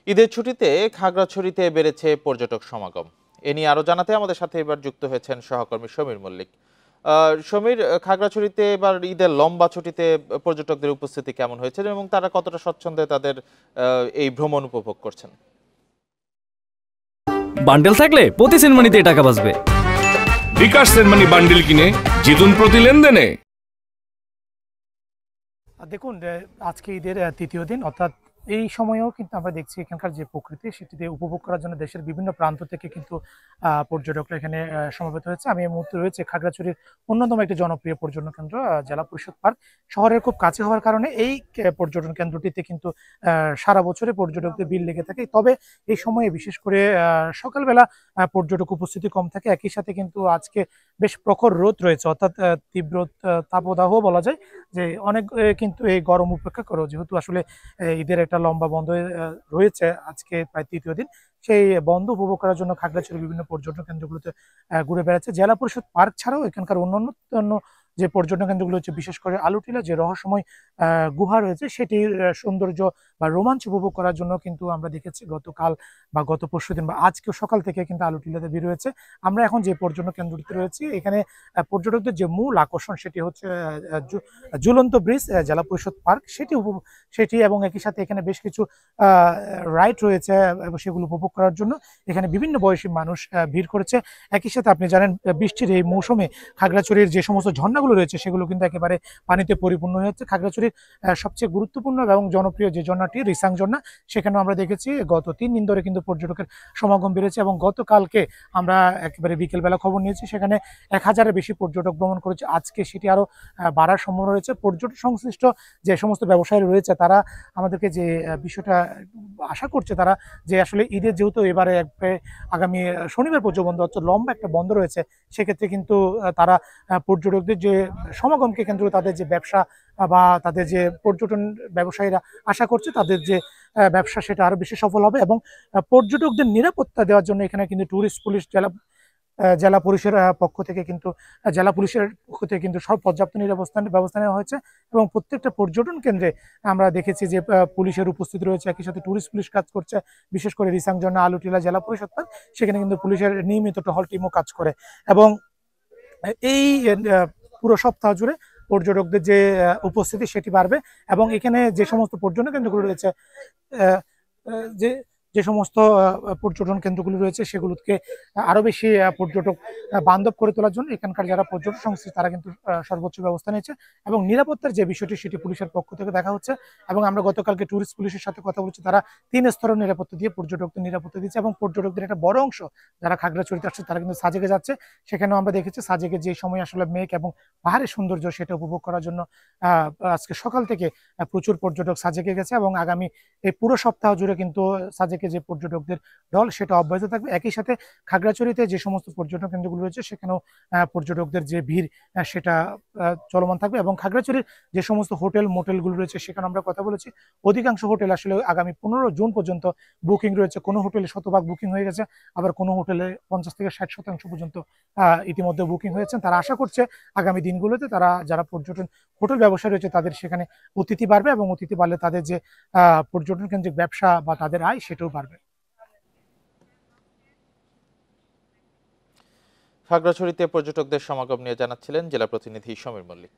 ঈদের ছুটিতে খাগড়াছড়িতে বেড়েছে পর্যটক সমাগম। এ নিয়ে আরো জানাতে আমাদের সাথে এবার যুক্ত হয়েছেন সহকর্মী সমীর মল্লিক। সমীর, খাগড়াছড়িতে এবার ঈদের লম্বা ছুটিতে পর্যটকদের উপস্থিতি কেমন হয়েছে এবং তারা কতটা স্বচ্ছন্দে তাদের এই ভ্রমণ উপভোগ করছেন? বান্ডেল থাকলে প্রতি সেনমানিতে টাকা বাঁচবে। বিকাশ সেনমানি বান্ডেল কিনে জিতুন প্রতি লেনদেনে। দেখুন, আজকে ঈদের তৃতীয় দিন, অর্থাৎ এই সময়েও কিন্তু আমরা দেখছি এখানকার যে প্রকৃতি সেটিতে উপভোগ করার জন্য দেশের বিভিন্ন প্রান্ত থেকে কিন্তু পর্যটকরা এখানে সমবেত হয়েছে। আমি এই মুহূর্তে রয়েছে খাগড়াছড়ির অন্যতম একটি জনপ্রিয় পর্যটন কেন্দ্র জেলা পরিষদ পার্ক। শহরের খুব কাছে হওয়ার কারণে এই পর্যটন কেন্দ্রটিতে কিন্তু সারা বছরে পর্যটকদের ভিড় লেগে থাকে। তবে এই সময়ে বিশেষ করে সকালবেলা পর্যটক উপস্থিতি কম থাকে। একই সাথে কিন্তু আজকে বেশ প্রখর রোদ রয়েছে, অর্থাৎ তীব্র তাপদাহ বলা যায়। যে অনেক কিন্তু এই গরম উপেক্ষা করো, যেহেতু আসলে ঈদের একটা লম্বা বন্ধ রয়েছে আজকে প্রায় তৃতীয় দিন, সেই বন্ধ উপভোগ করার জন্য খাগড়াছড়ির বিভিন্ন পর্যটন কেন্দ্রগুলোতে ঘুরে বেড়াচ্ছে। জেলা পরিষদ পার্ক ছাড়াও এখানকার অন্যান্য যে পর্যটন কেন্দ্রগুলো হচ্ছে, বিশেষ করে আলুটিলা যে রহস্যময় গুহা রয়েছে সেটির সৌন্দর্য বা রোমাঞ্চ উপভোগ করার জন্য কিন্তু আমরা দেখেছি গতকাল বা গত পরশুদিন বা আজকে সকাল থেকে কিন্তু আলুটিলাতে ভিড় হয়েছে। আমরা এখন যে পর্যটন কেন্দ্রটিতে রয়েছি, এখানে পর্যটকদের যে মূল আকর্ষণ সেটি হচ্ছে ঝুলন্ত ব্রিজ জেলা পরিষদ পার্ক, সেটি এবং একই সাথে এখানে বেশ কিছু রাইড রয়েছে এবং সেগুলো উপভোগ করার জন্য এখানে বিভিন্ন বয়সী মানুষ ভিড় করেছে। একই সাথে আপনি জানেন, বৃষ্টির এই মৌসুমে খাগড়াছড়ির যে সমস্ত ঝর্ণাগুলো রয়েছে সেগুলো কিন্তু একেবারে পানিতে পরিপূর্ণ হয়েছে। খাগড়াছড়ির সবচেয়ে গুরুত্বপূর্ণ এবং জনপ্রিয় যে ঝর্ণাটি রিসাং ঝর্ণা, সেখানেও আমরা দেখেছি গত 3 দিন ধরে কিন্তু পর্যটকের সমাগম বেড়েছে এবং গতকালকে আমরা একেবারে বিকেলবেলা খবর নিয়েছি, সেখানে 1000-এর বেশি পর্যটক ভ্রমণ করেছে। আজকে সেটি আরো বাড়ার সম্ভাবনা রয়েছে। পর্যটন সংশ্লিষ্ট যে সমস্ত ব্যবসায়ী রয়েছে তারা আমাদেরকে যে বিষয়টা আশা করছে, তারা যে আসলে ঈদের যেহেতু এবারে আগামী শনিবার পর্যন্ত বন্ধ হচ্ছে, লম্বা একটা বন্ধ রয়েছে, সেক্ষেত্রে কিন্তু তারা পর্যটকদের যে সমাগমকে কেন্দ্র তাদের যে ব্যবসা বা তাদের যে পর্যটন ব্যবসায়ীরা আশা করছে তাদের যে ব্যবসা সেটা আরো বেশি সফল হবে। এবং পর্যটকদের নিরাপত্তা দেওয়ার জন্য এখানে কিন্তু ট্যুরিস্ট পুলিশ জেলা পুলিশের পক্ষ থেকে কিন্তু সব পর্যাপ্ত ব্যবস্থা নেওয়া হয়েছে। এবং প্রত্যেকটা পর্যটন কেন্দ্রে আমরা দেখেছি যে পুলিশের উপস্থিতি রয়েছে, একই সাথে ট্যুরিস্ট পুলিশ কাজ করছে। বিশেষ করে রিসাং ঝর্ণা, আলুটিলা জেলা পরিষদ পার্ক, সেখানে কিন্তু পুলিশের নিয়মিত টহল টিমও কাজ করে। এবং এই পুরো সপ্তাহ জুড়ে পর্যটকদের যে উপস্থিতি সেটি বাড়বে। এবং এখানে যে সমস্ত পর্যটন কেন্দ্রগুলো রয়েছে, যে যে সমস্ত পর্যটন কেন্দ্রগুলো রয়েছে সেগুলোকে আরো বেশি পর্যটক বান্ধব করে তোলার জন্য এখানকার যারা পর্যটন সংস্থা তারা কিন্তু সর্বোচ্চ ব্যবস্থা নিয়েছে। এবং নিরাপত্তার যে বিষয়টি সেটি পুলিশের পক্ষ থেকে দেখা হচ্ছে। এবং আমরা গতকালকে ট্যুরিস্ট পুলিশের সাথে কথা বলেছি, তারা 3 স্তরের নিরাপত্তা দিয়ে পর্যটকদের নিরাপত্তা দিচ্ছে। এবং পর্যটকদের একটা বড় অংশ যারা খাগড়াছড়িতে আসছে তারা কিন্তু সাজেকে যাচ্ছে। সেখানেও আমরা দেখেছি সাজেকে যে সময় আসলে মেঘ এবং পাহাড়ের সৌন্দর্য সেটা উপভোগ করার জন্য আজকে সকাল থেকে প্রচুর পর্যটক সাজেকে গেছে। এবং আগামী এই পুরো সপ্তাহ জুড়ে কিন্তু সাজেকে যে পর্যটকদের ঢল সেটা অব্যাহত থাকবে। একই সাথে খাগড়াছড়িতে যে সমস্ত পর্যটন কেন্দ্রগুলো রয়েছে সেখানেও পর্যটকদের যে ভিড় সেটা চলমান থাকবে। এবং খাগড়াছড়ির যে সমস্ত হোটেল মোটেলগুলো রয়েছে সেখানে আমরা কথা বলেছি, অধিকাংশ হোটেল আসলে আগামী 15 জুন পর্যন্ত বুকিং রয়েছে। কোনো হোটেলে 100% বুকিং হয়ে গেছে, আবার কোনো হোটেলে 50-60% পর্যন্ত ইতিমধ্যে বুকিং হয়েছে। তারা আশা করছে আগামী দিনগুলোতে তারা যারা পর্যটন হোটেল ব্যবসায়ী রয়েছে তাদের সেখানে অতিথি বাড়বে এবং অতিথি বাড়লে তাদের যে পর্যটন কেন্দ্রিক ব্যবসা বা তাদের আয় সেটাও বাড়বে। খাগড়াছড়িতে পর্যটকদের সমাগম নিয়ে জানাচ্ছিলেন জেলা প্রতিনিধি সমীর মল্লিক।